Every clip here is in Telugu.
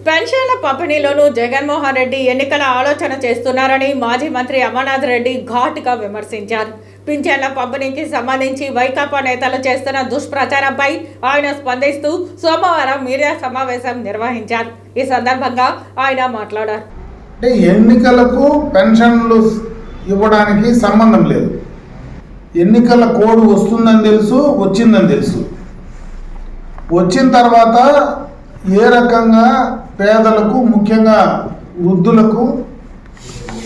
పెన్షన్ల పంపిణీలోనూ జగన్మోహన్ రెడ్డి ఎన్నికల ఆలోచన చేస్తున్నారని మాజీ మంత్రి అమర్నాథ్ రెడ్డి ఘాటుగా విమర్శించారు. పింఛన్ల పంపిణీకి సంబంధించి వైకాపా నేతలు చేస్తున్న దుష్ప్రచారంపై ఆయన స్పందిస్తూ సోమవారం మీడియా సమావేశం నిర్వహించారు. ఈ సందర్భంగా ఆయన మాట్లాడారు. ఎన్నికలకు పెన్షన్లు ఇవ్వడానికి సంబంధం లేదు. ఎన్నికల కోడ్ వస్తుందని తెలుసు, వచ్చిందని తెలుసు. వచ్చిన తర్వాత ఏ రకంగా పేదలకు, ముఖ్యంగా వృద్ధులకు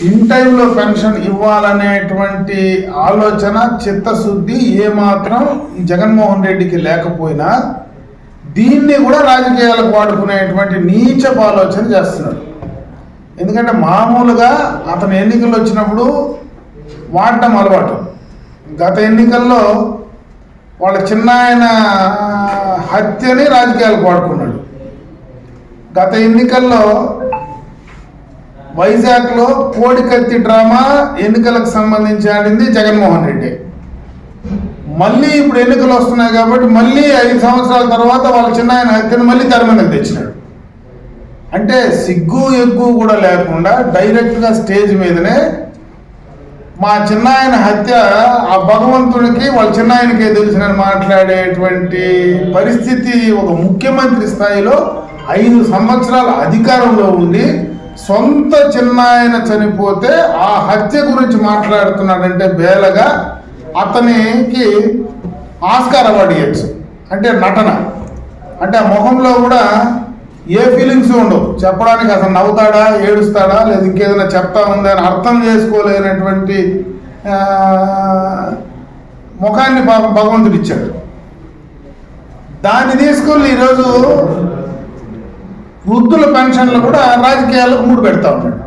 ఇన్ టైంలో పెన్షన్ ఇవ్వాలనేటువంటి ఆలోచన, చిత్తశుద్ధి ఏమాత్రం ఈ జగన్మోహన్ రెడ్డికి లేకపోయినా దీన్ని కూడా రాజకీయాలకు వాడుకునేటువంటి నీచపు ఆలోచన చేస్తున్నాడు. ఎందుకంటే మామూలుగా అతను ఎన్నికలు వచ్చినప్పుడు వాడటం అలవాటు. గత ఎన్నికల్లో వాళ్ళ చిన్నాయన హత్యని రాజకీయాలకు వాడుకున్నాడు. గత ఎన్నికల్లో వైజాగ్లో కోడికత్తి డ్రామా ఎన్నికలకు సంబంధించి ఆడింది జగన్మోహన్ రెడ్డి. మళ్ళీ ఇప్పుడు ఎన్నికలు వస్తున్నాయి కాబట్టి మళ్ళీ 5 సంవత్సరాల తర్వాత వాళ్ళ చిన్నాయన హత్యను మళ్ళీ తెర మీదకి తెచ్చినాడు. అంటే సిగ్గు ఎగ్గు కూడా లేకుండా డైరెక్ట్గా స్టేజ్ మీదనే మా చిన్నాయన హత్య ఆ భగవంతుడికి వాళ్ళ చిన్నాయనకే తెలిసినని మాట్లాడేటువంటి పరిస్థితి ఒక ముఖ్యమంత్రి స్థాయిలో 5 సంవత్సరాల అధికారంలో ఉండి సొంత చిన్నాయన చనిపోతే ఆ హత్య గురించి మాట్లాడుతున్నాడంటే బేలగా అతనికి ఆస్కార్ అవార్డు ఇవ్వచ్చు. అంటే నటన, అంటే ఆ ముఖంలో కూడా ఏ ఫీలింగ్స్ ఉండవు. చెప్పడానికి అసలు నవ్వుతాడా, ఏడుస్తాడా, లేదా ఇంకేదైనా చెప్తా ఉందా అని అర్థం చేసుకోలేనటువంటి ముఖాన్ని భగవంతుడు ఇచ్చాడు. దాన్ని తీసుకొని ఈరోజు వృద్ధుల పెన్షన్లు కూడా రాజకీయాలకు మూడు పెడతా ఉన్నాడు.